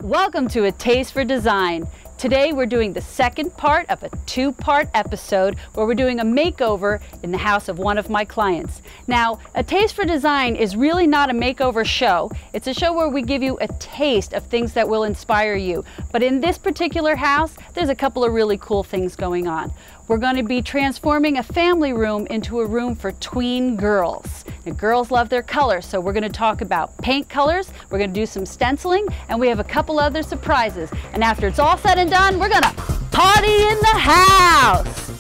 Welcome to A Taste for Design. Today we're doing the second part of a two-part episode where we're doing a makeover in the house of one of my clients. Now, A Taste for Design is really not a makeover show. It's a show where we give you a taste of things that will inspire you. But in this particular house, there's a couple of really cool things going on. We're going to be transforming a family room into a room for tween girls. Now, girls love their colors, so we're going to talk about paint colors, we're going to do some stenciling, and we have a couple other surprises. And after it's all said and done, we're going to party in the house!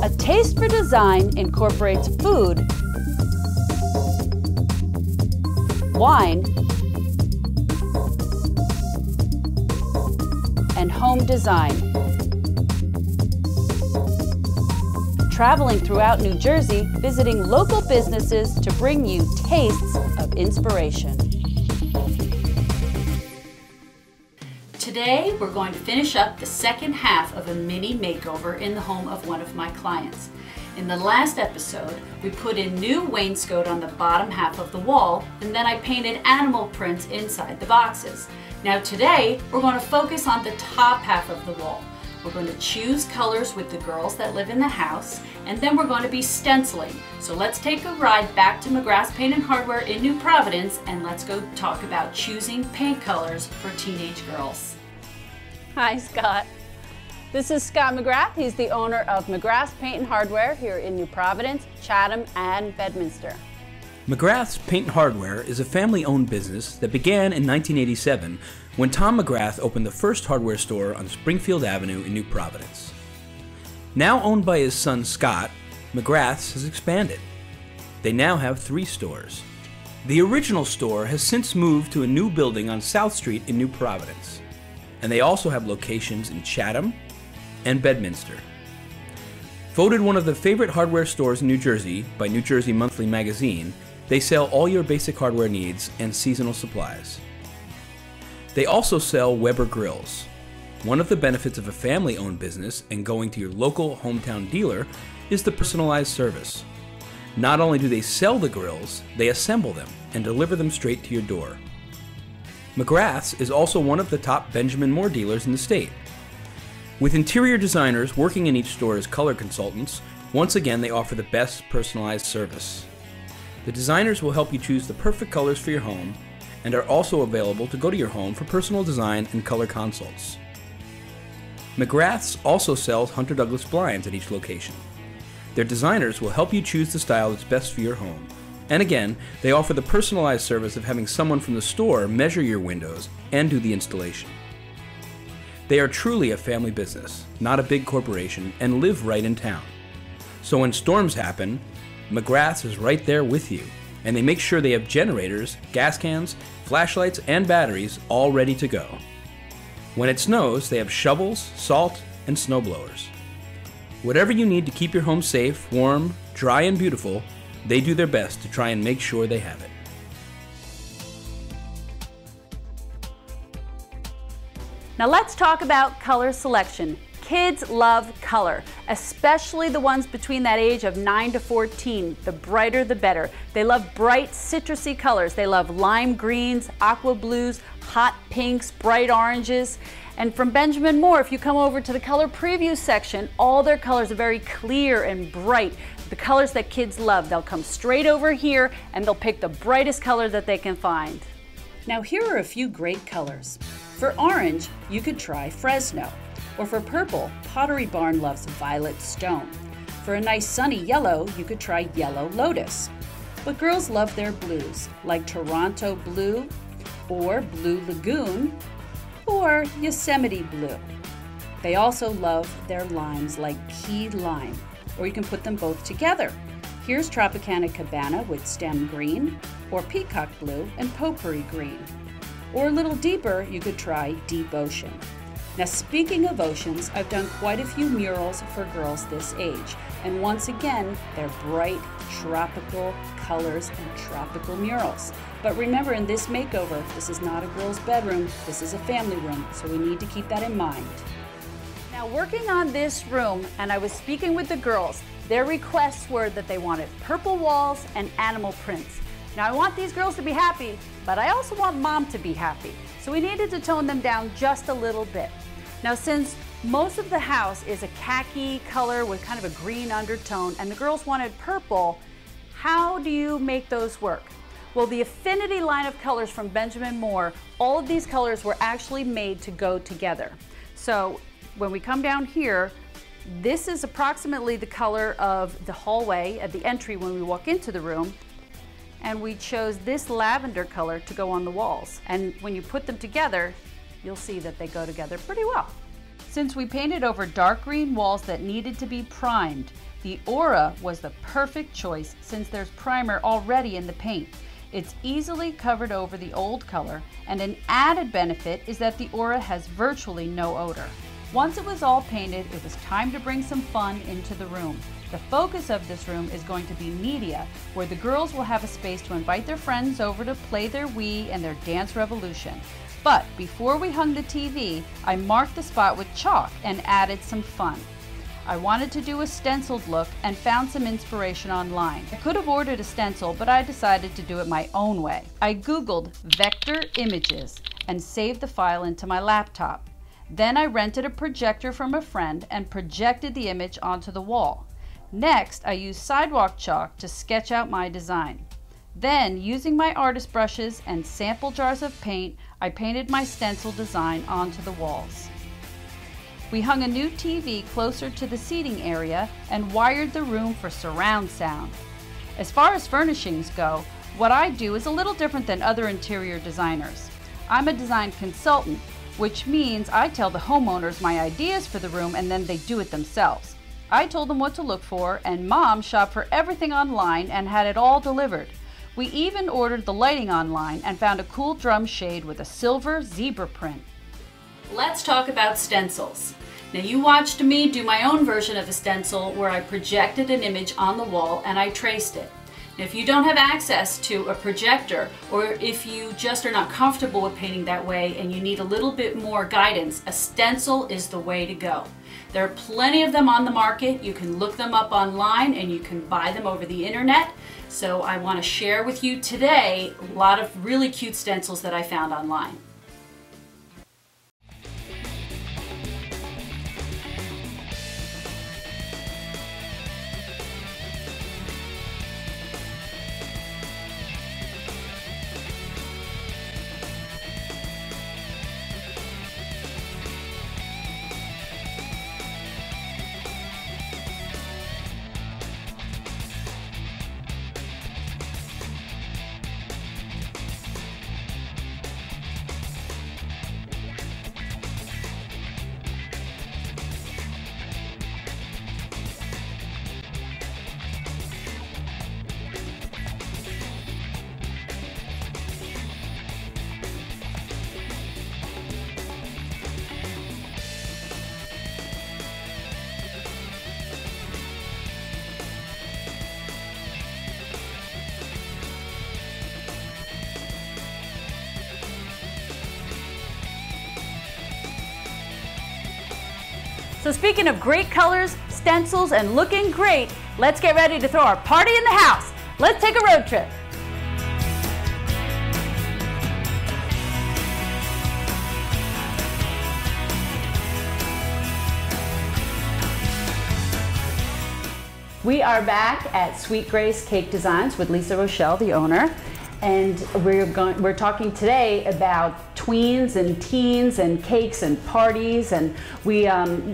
A Taste for Design incorporates food, wine, and home design. Traveling throughout New Jersey, visiting local businesses to bring you tastes of inspiration. Today, we're going to finish up the second half of a mini makeover in the home of one of my clients. In the last episode, we put in new wainscot on the bottom half of the wall, and then I painted animal prints inside the boxes. Now today, we're going to focus on the top half of the wall. We're going to choose colors with the girls that live in the house, and then we're going to be stenciling. So let's take a ride back to McGrath's Paint and Hardware in New Providence, and let's go talk about choosing paint colors for teenage girls. Hi, Scott. This is Scott McGrath. He's the owner of McGrath's Paint and Hardware here in New Providence, Chatham, and Bedminster. McGrath's Paint and Hardware is a family-owned business that began in 1987 when Tom McGrath opened the first hardware store on Springfield Avenue in New Providence. Now owned by his son Scott, McGrath's has expanded. They now have 3 stores. The original store has since moved to a new building on South Street in New Providence, and they also have locations in Chatham and Bedminster. Voted one of the favorite hardware stores in New Jersey by New Jersey Monthly Magazine, they sell all your basic hardware needs and seasonal supplies. They also sell Weber grills. One of the benefits of a family-owned business and going to your local hometown dealer is the personalized service. Not only do they sell the grills, they assemble them and deliver them straight to your door. McGrath's is also one of the top Benjamin Moore dealers in the state. With interior designers working in each store as color consultants, once again they offer the best personalized service. The designers will help you choose the perfect colors for your home and are also available to go to your home for personal design and color consults. McGrath's also sells Hunter Douglas blinds at each location. Their designers will help you choose the style that's best for your home. And again, they offer the personalized service of having someone from the store measure your windows and do the installation. They are truly a family business, not a big corporation, and live right in town. So when storms happen, McGrath's is right there with you, and they make sure they have generators, gas cans, flashlights, and batteries all ready to go. When it snows, they have shovels, salt, and snow blowers. Whatever you need to keep your home safe, warm, dry, and beautiful, they do their best to try and make sure they have it. Now let's talk about color selection. Kids love color, especially the ones between that age of 9 to 14. The brighter the better. They love bright citrusy colors. They love lime greens, aqua blues, hot pinks, bright oranges. And from Benjamin Moore, if you come over to the color preview section, all their colors are very clear and bright. The colors that kids love. They'll come straight over here and they'll pick the brightest color that they can find. Now here are a few great colors. For orange, you could try Fresno. Or for purple, Pottery Barn loves Violet Stone. For a nice sunny yellow, you could try Yellow Lotus. But girls love their blues, like Toronto Blue, or Blue Lagoon, or Yosemite Blue. They also love their limes like Key Lime, or you can put them both together. Here's Tropicana Cabana with Stem Green, or Peacock Blue and Potpourri Green. Or a little deeper, you could try Deep Ocean. Now speaking of oceans, I've done quite a few murals for girls this age. And once again, they're bright, tropical colors and tropical murals. But remember, in this makeover, this is not a girl's bedroom, this is a family room, so we need to keep that in mind. Now working on this room, and I was speaking with the girls, their requests were that they wanted purple walls and animal prints. Now I want these girls to be happy, but I also want mom to be happy. So we needed to tone them down just a little bit. Now, since most of the house is a khaki color with kind of a green undertone, and the girls wanted purple, how do you make those work? Well, the Affinity line of colors from Benjamin Moore, all of these colors were actually made to go together. So when we come down here, this is approximately the color of the hallway at the entry when we walk into the room. And we chose this lavender color to go on the walls. And when you put them together, you'll see that they go together pretty well. Since we painted over dark green walls that needed to be primed, the Aura was the perfect choice since there's primer already in the paint. It's easily covered over the old color, and an added benefit is that the Aura has virtually no odor. Once it was all painted, it was time to bring some fun into the room. The focus of this room is going to be media, where the girls will have a space to invite their friends over to play their Wii and their Dance Revolution. But before we hung the TV, I marked the spot with chalk and added some fun. I wanted to do a stenciled look and found some inspiration online. I could have ordered a stencil, but I decided to do it my own way. I Googled vector images and saved the file into my laptop. Then I rented a projector from a friend and projected the image onto the wall. Next, I used sidewalk chalk to sketch out my design. Then, using my artist brushes and sample jars of paint, I painted my stencil design onto the walls. We hung a new TV closer to the seating area and wired the room for surround sound. As far as furnishings go, what I do is a little different than other interior designers. I'm a design consultant, which means I tell the homeowners my ideas for the room and then they do it themselves. I told them what to look for, and Mom shopped for everything online and had it all delivered. We even ordered the lighting online and found a cool drum shade with a silver zebra print. Let's talk about stencils. Now, you watched me do my own version of a stencil where I projected an image on the wall and I traced it. Now, if you don't have access to a projector, or if you just are not comfortable with painting that way and you need a little bit more guidance, a stencil is the way to go. There are plenty of them on the market. You can look them up online and you can buy them over the internet. So I want to share with you today a lot of really cute stencils that I found online. So speaking of great colors, stencils, and looking great, let's get ready to throw our party in the house. Let's take a road trip. We are back at Sweet Grace Cake Designs with Lisa Rochelle, the owner. And we're talking today about tweens and teens and cakes and parties, and we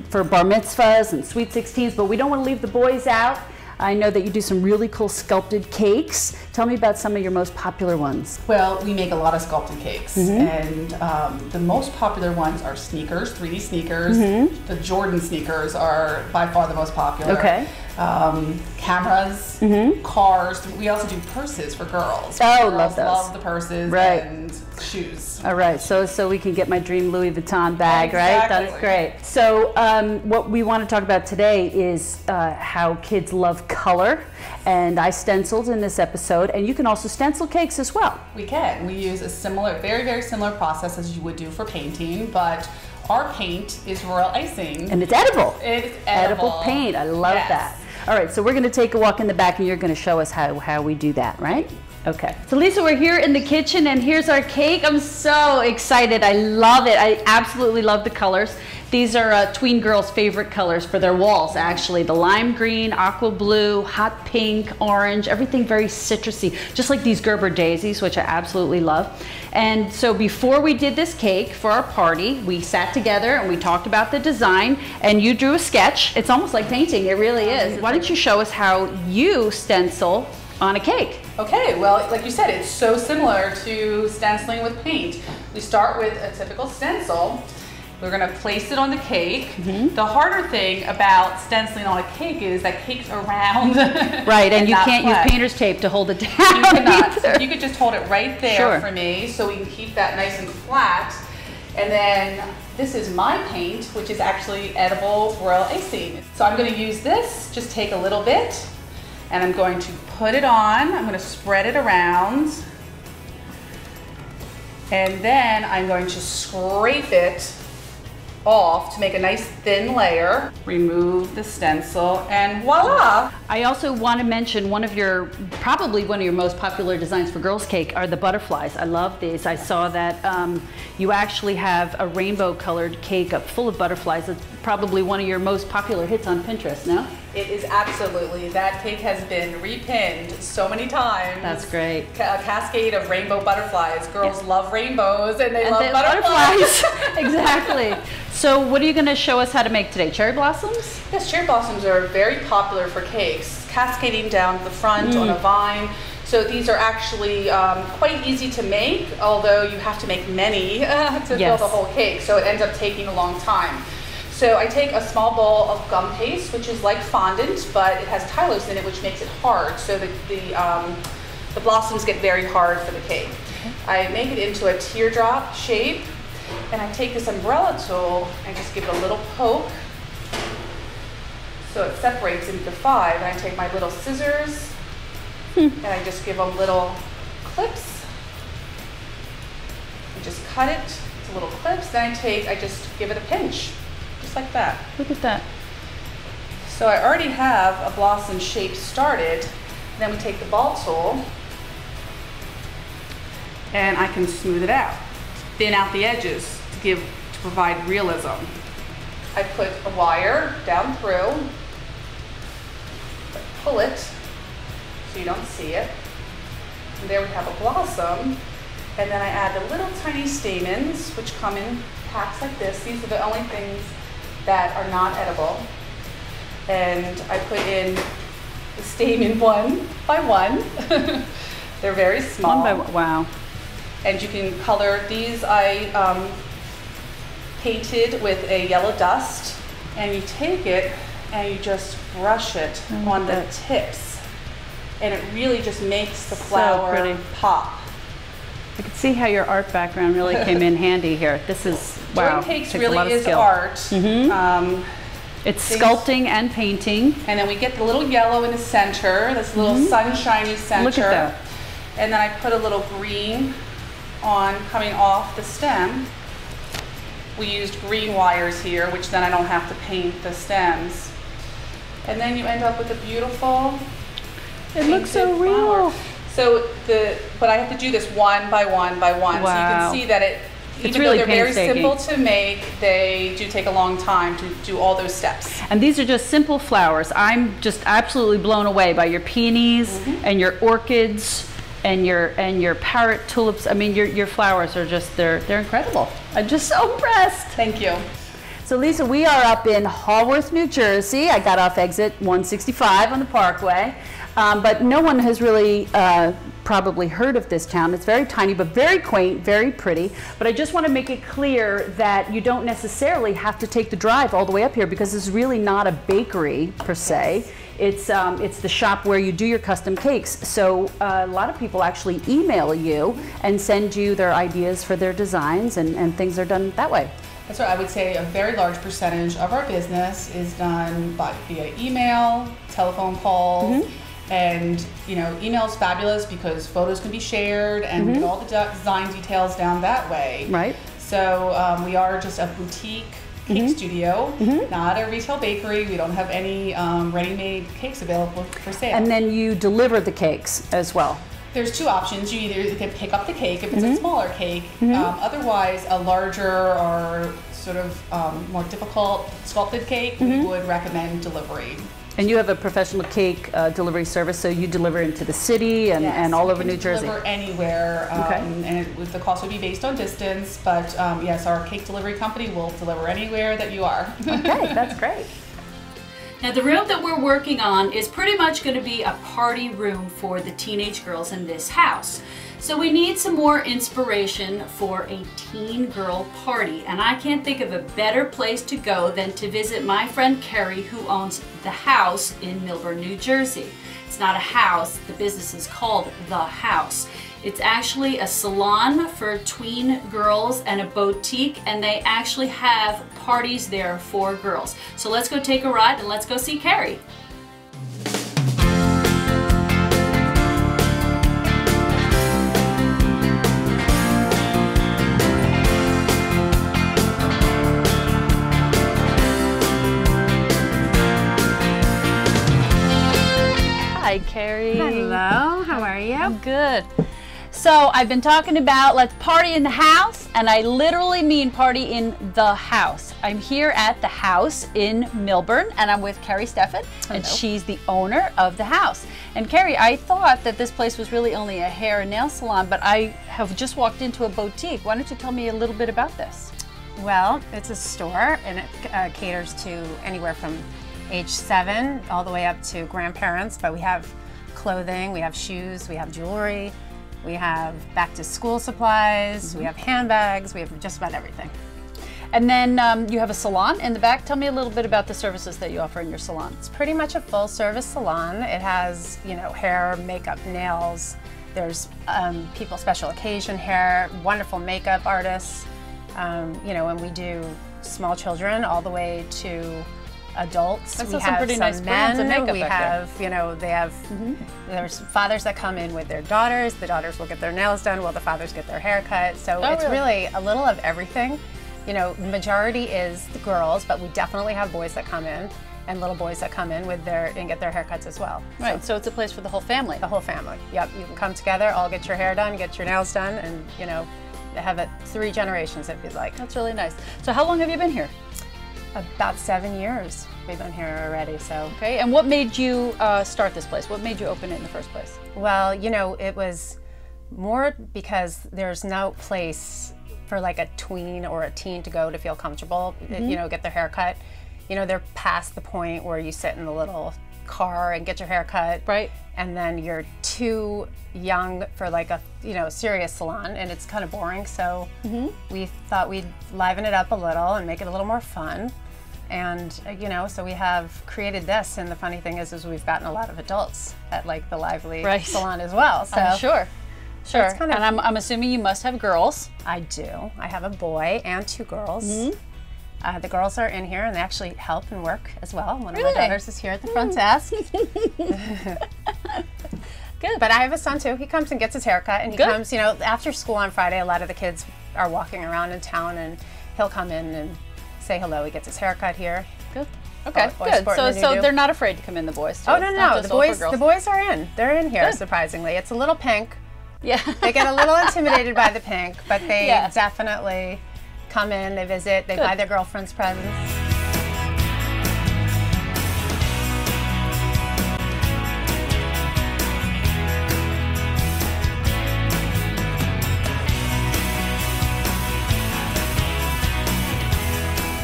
for bar mitzvahs and sweet 16s, but we don't want to leave the boys out. I know that you do some really cool sculpted cakes. Tell me about some of your most popular ones. Well, we make a lot of sculpted cakes, and the most popular ones are sneakers, 3D sneakers. The Jordan sneakers are by far the most popular. Okay. Cameras, cars. We also do purses for girls. Oh, girls love those. Love the purses and shoes. All right, so we can get my dream Louis Vuitton bag, right? That's great. So what we want to talk about today is how kids love color, and I stenciled in this episode, and you can also stencil cakes as well. We can. We use a similar, very, very similar process as you would do for painting, but our paint is royal icing. And it's edible. It's edible. Edible paint. I love that. All right, so we're going to take a walk in the back, and you're going to show us how we do that, right? Okay, so Lisa, we're here in the kitchen and here's our cake. I'm so excited. I love it. I absolutely love the colors. These are tween girls' favorite colors for their walls, actually. The lime green, aqua blue, hot pink, orange, everything very citrusy, just like these Gerber daisies, which I absolutely love. And so before we did this cake for our party, we sat together and we talked about the design, and you drew a sketch. It's almost like painting, it really is. Why don't you show us how you stencil on a cake? Okay, well, like you said, it's so similar to stenciling with paint. We start with a typical stencil. We're gonna place it on the cake. The harder thing about stenciling on a cake is that cake's are round. Right, and you can't use painter's tape to hold it down. You cannot. So you could just hold it right there for me so we can keep that nice and flat. And then this is my paint, which is actually edible royal icing. So I'm gonna use this, just take a little bit, and I'm going to put it on. I'm gonna spread it around. And then I'm going to scrape it off to make a nice thin layer. Remove the stencil and voila! I also want to mention probably one of your most popular designs for girls' cake are the butterflies. I love these. I saw that you actually have a rainbow colored cake full of butterflies. It's probably one of your most popular hits on Pinterest, no? It is absolutely. That cake has been repinned so many times. That's great. A cascade of rainbow butterflies. Girls love rainbows and they love butterflies. Exactly. So what are you going to show us how to make today? Cherry blossoms? Yes, cherry blossoms are very popular for cakes, cascading down the front on a vine. So these are actually quite easy to make, although you have to make many to fill the whole cake. So it ends up taking a long time. So I take a small bowl of gum paste, which is like fondant, but it has Tylose in it, which makes it hard. So the blossoms get very hard for the cake. I make it into a teardrop shape, and I take this umbrella tool and just give it a little poke so it separates into 5. And I take my little scissors and I just give them little clips. I just cut it to little clips. Then I just give it a pinch. Just like that. Look at that. So I already have a blossom shape started. Then we take the ball tool and I can smooth it out, thin out the edges to provide realism. I put a wire down through, pull it so you don't see it. And there we have a blossom. And then I add the little tiny stamens, which come in packs like this. These are the only things that are not edible. And I put in the stamen one by one. They're very small. One by one, wow. And you can color these. I painted with a yellow dust. And you take it and you just brush it on the tips. And it really just makes the flower pop. I could see how your art background really came in handy here. This is, wow. Doing cakes really is art. It's sculpting and painting. And then we get the little yellow in the center, this little sunshiny center. Look at that. And then I put a little green on coming off the stem. We used green wires here, which then I don't have to paint the stems. And then you end up with a beautiful It looks so real. So but I have to do this one by one by one. Wow. So you can see that even though they're very simple to make, they do take a long time to do all those steps. And these are just simple flowers. I'm just absolutely blown away by your peonies and your orchids and your parrot tulips. I mean, your flowers are just, they're incredible. I'm just so impressed. Thank you. So Lisa, we are up in Haworth, New Jersey. I got off exit 165 on the Parkway. But no one has really probably heard of this town. It's very tiny, but very quaint, very pretty. But I just want to make it clear that you don't necessarily have to take the drive all the way up here, because it's really not a bakery per se. It's the shop where you do your custom cakes. So a lot of people actually email you and send you their ideas for their designs, and things are done that way. That's right. I would say a very large percentage of our business is done via email, telephone calls. And email is fabulous because photos can be shared and we get all the design details down that way. Right. So we are just a boutique cake studio, not a retail bakery. We don't have any ready-made cakes available for sale. And then you deliver the cakes as well. There's two options. You either can pick up the cake if it's a smaller cake. Otherwise, a larger or sort of more difficult sculpted cake, we would recommend delivery. And you have a professional cake delivery service, so you deliver into the city and all over New Jersey? Deliver anywhere, and the cost would be based on distance, but yes, our cake delivery company will deliver anywhere that you are. Okay, that's great. Now the room that we're working on is pretty much going to be a party room for the teenage girls in this house. So we need some more inspiration for a teen girl party, and I can't think of a better place to go than to visit my friend Carrie, who owns The House in Milburn, New Jersey. It's not a house, the business is called The House. It's actually a salon for tween girls and a boutique, and they actually have parties there for girls. So let's go take a ride and let's go see Carrie. Hi, Carrie. Hello, how are you? I'm good. So I've been talking about let's party in the house, and I literally mean party in the house. I'm here at The House in Milburn, and I'm with Carrie Steffen, and she's the owner of The House. And Carrie, I thought that this place was really only a hair and nail salon, but I have just walked into a boutique. Why don't you tell me a little bit about this? Well, it's a store, and it caters to anywhere from age 7 all the way up to grandparents, but we have clothing, we have shoes, we have jewelry, we have back to school supplies, we have handbags, we have just about everything. And then you have a salon in the back. Tell me a little bit about the services that you offer in your salon. It's pretty much a full service salon. It has, you know, hair, makeup, nails. There's people special occasion hair, wonderful makeup artists, you know, and we do small children all the way to adults. We have some pretty nice brands of makeup we have, you know, they have, there's fathers that come in with their daughters. The daughters will get their nails done while the fathers get their hair cut. So it's really a little of everything. You know, the majority is the girls, but we definitely have boys that come in and little boys that come in with their and get their haircuts as well. Right, so it's a place for the whole family. The whole family, yep. You can come together, all get your hair done, get your nails done, and, you know, have it 3 generations if you'd like. That's really nice. So how long have you been here? About 7 years we've been here already, so. Okay, and what made you start this place? What made you open it in the first place? Well, you know, it was more because there's no place for like a tween or a teen to go to feel comfortable, you know, get their hair cut. You know, they're past the point where you sit in the little car and get your hair cut. Right. And then you're too young for like a, you know, serious salon, and it's kind of boring. So we thought we'd liven it up a little and make it a little more fun. And, you know, so we have created this, and the funny thing is we've gotten a lot of adults at like the Lively salon as well. So sure. Sure. Kind of, and I'm assuming you must have girls. I do. I have a boy and 2 girls. The girls are in here and they actually help and work as well. One of my daughters is here at the front desk. Good. But I have a son too. He comes and gets his haircut, and he comes, you know, after school on Friday. A lot of the kids are walking around in town, and he'll come in and say hello. He gets his haircut here. Good. Okay, good. So they're not afraid to come in, the boys too. Oh, no. The boys are in. They're in here, surprisingly. It's a little pink. Yeah. They get a little intimidated by the pink, but they definitely come in, they visit, they buy their girlfriends presents.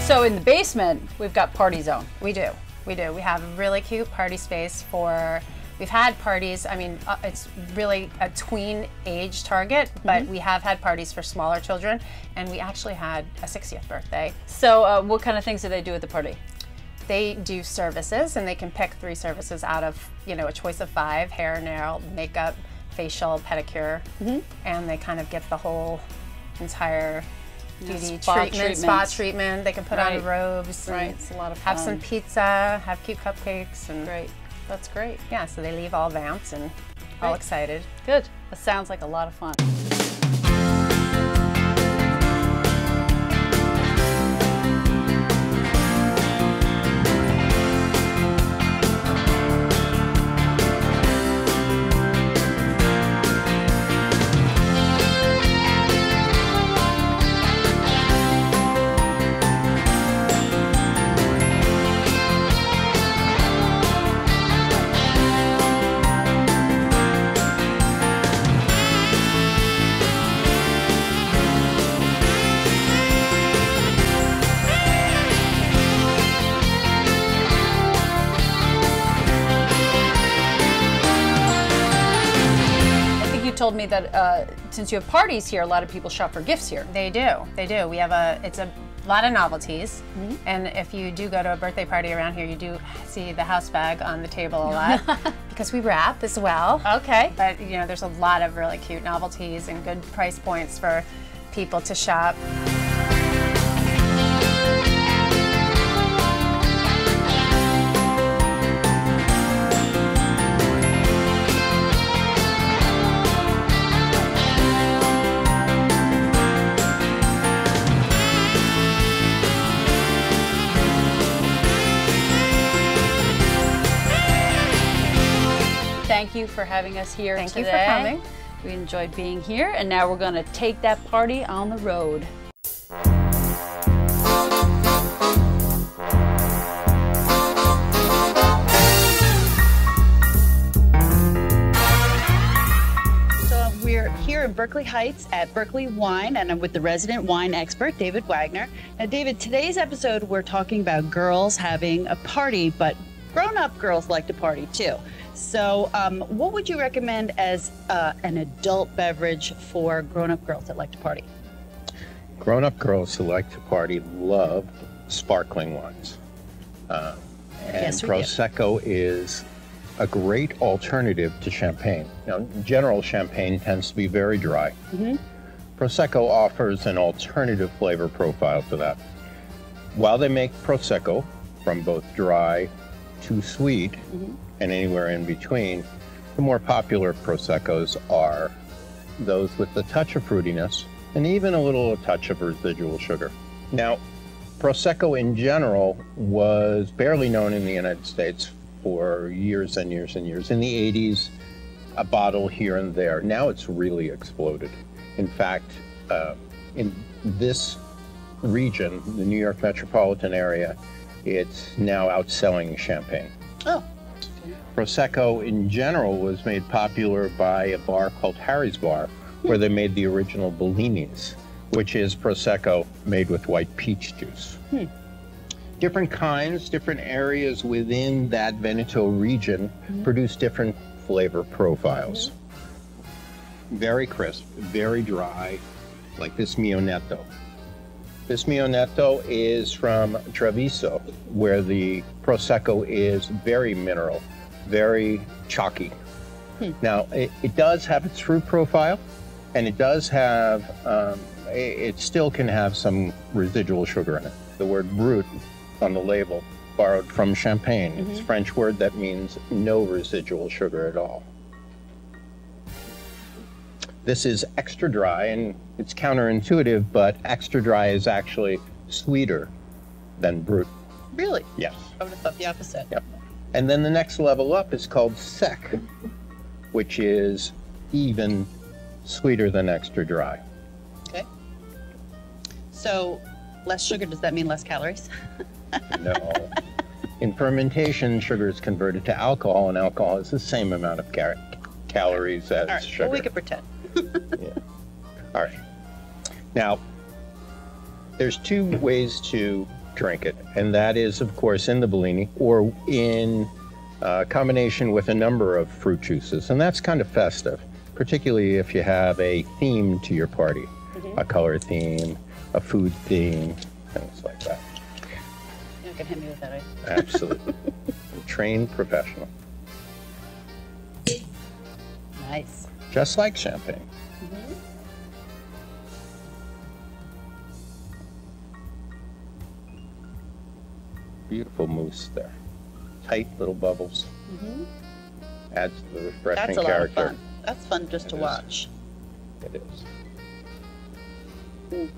So in the basement, we've got party zone. We do. We have a really cute party space for, we've had parties, I mean, it's really a tween age target, but we have had parties for smaller children, and we actually had a 60th birthday. So what kind of things do they do at the party? They do services, and they can pick 3 services out of, you know, a choice of 5, hair, nail, makeup, facial, pedicure, and they kind of get the whole entire beauty treatment, spa treatment. They can put on robes. Right, it's a lot of fun. Have some pizza, have cute cupcakes. And great. That's great. Yeah, so they leave all vamped and all excited. Good. That sounds like a lot of fun. me that since you have parties here, a lot of people shop for gifts here. They do. They do. We have it's a lot of novelties, and if you do go to a birthday party around here, you do see the house bag on the table a lot because we wrap as well. Okay. But you know, there's a lot of really cute novelties and good price points for people to shop. Thank you for having us here today. Thank you for coming. We enjoyed being here, and now we're going to take that party on the road. So we're here in Berkeley Heights at Berkeley Wine, and I'm with the resident wine expert, David Wagner. Now, David, today's episode, we're talking about girls having a party, but grown-up girls like to party too. So what would you recommend as an adult beverage for grown-up girls that like to party? Grown-up girls who like to party love sparkling wines. And Yes, we Prosecco is a great alternative to champagne. Now, in general, champagne tends to be very dry. Prosecco offers an alternative flavor profile to that. While they make Prosecco from both dry to sweet, and anywhere in between, the more popular Proseccos are those with a touch of fruitiness and even a little touch of residual sugar. Now, Prosecco in general was barely known in the United States for years and years and years. In the 80s, a bottle here and there. Now it's really exploded. In fact, in this region, the New York metropolitan area, it's now outselling champagne. Oh. Prosecco in general was made popular by a bar called Harry's Bar, where they made the original Bellinis, which is Prosecco made with white peach juice. Different kinds, different areas within that Veneto region produce different flavor profiles. Very crisp, very dry, like this Mio Netto. This Mio Netto is from Treviso, where the Prosecco is very mineral, very chalky. Now, it does have its fruit profile, and it does have, it still can have some residual sugar in it. The word brut on the label, borrowed from champagne. It's a French word that means no residual sugar at all. This is extra dry, and it's counterintuitive, but extra dry is actually sweeter than brut. Really? Yes. I would have thought the opposite. Yep. And then the next level up is called sec, which is even sweeter than extra dry. Okay. So less sugar, does that mean less calories? No. In fermentation, sugar is converted to alcohol, and alcohol has the same amount of calories as All right, sugar. well, we could pretend. Yeah. All right. Now, there's two ways to drink it, and that is, of course, in the Bellini or in combination with a number of fruit juices, and that's kind of festive, particularly if you have a theme to your party, a color theme, a food theme, things like that. You're not gonna hit me with that, right? Absolutely. Trained professional. Nice. Just like champagne. Beautiful mousse there. Tight little bubbles. Adds to the refreshing That's a lot character. of fun. That's fun just to It is. watch. It is.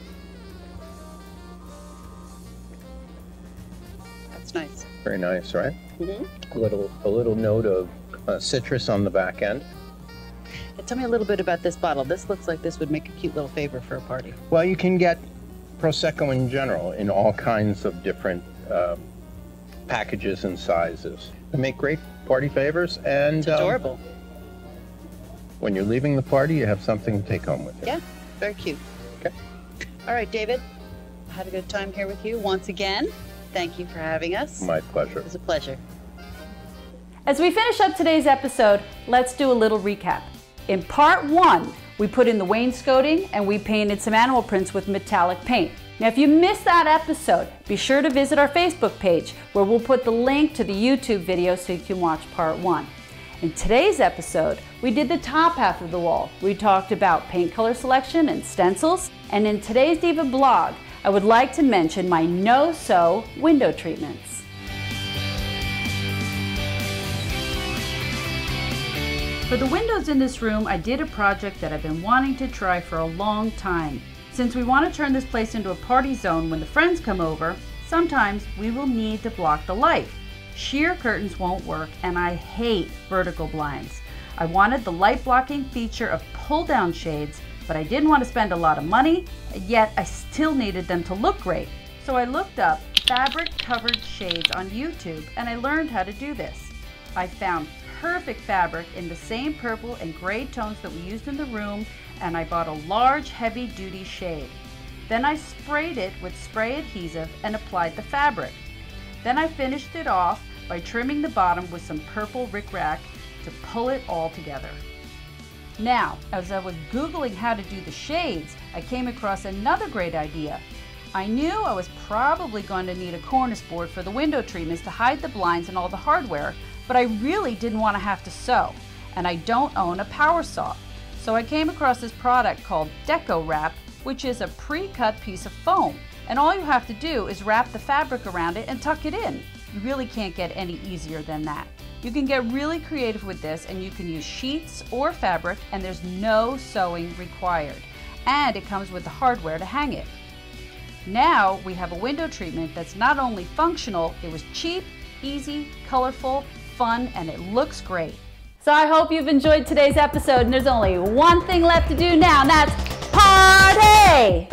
That's nice. Very nice, right? A little note of citrus on the back end. Tell me a little bit about this bottle. This looks like this would make a cute little favor for a party. Well, you can get Prosecco in general in all kinds of different packages and sizes. They make great party favors, and It's adorable. when you're leaving the party, you have something to take home with you. Yeah, very cute. Okay. All right, David, I had a good time here with you once again. Thank you for having us. My pleasure. It was a pleasure. As we finish up today's episode, let's do a little recap. In part 1, we put in the wainscoting and we painted some animal prints with metallic paint. Now, if you missed that episode, be sure to visit our Facebook page where we'll put the link to the YouTube video so you can watch part 1. In today's episode, we did the top half of the wall. We talked about paint color selection and stencils. And in today's Diva blog, I would like to mention my no-sew window treatments. For the windows in this room, I did a project that I've been wanting to try for a long time. Since we want to turn this place into a party zone when the friends come over, sometimes we will need to block the light. Sheer curtains won't work, and I hate vertical blinds. I wanted the light blocking feature of pull-down shades, but I didn't want to spend a lot of money, yet I still needed them to look great. So I looked up fabric-covered shades on YouTube, and I learned how to do this. I found perfect fabric in the same purple and gray tones that we used in the room, and I bought a large heavy-duty shade. Then I sprayed it with spray adhesive and applied the fabric. Then I finished it off by trimming the bottom with some purple rickrack to pull it all together. Now, as I was Googling how to do the shades, I came across another great idea. I knew I was probably going to need a cornice board for the window treatments to hide the blinds and all the hardware, but I really didn't want to have to sew, and I don't own a power saw. So I came across this product called Deco Wrap, which is a pre-cut piece of foam. And all you have to do is wrap the fabric around it and tuck it in. You really can't get any easier than that. You can get really creative with this, and you can use sheets or fabric, and there's no sewing required. And it comes with the hardware to hang it. Now we have a window treatment that's not only functional, it was cheap, easy, colorful, fun, and it looks great. So I hope you've enjoyed today's episode, and there's only one thing left to do now, and that's party!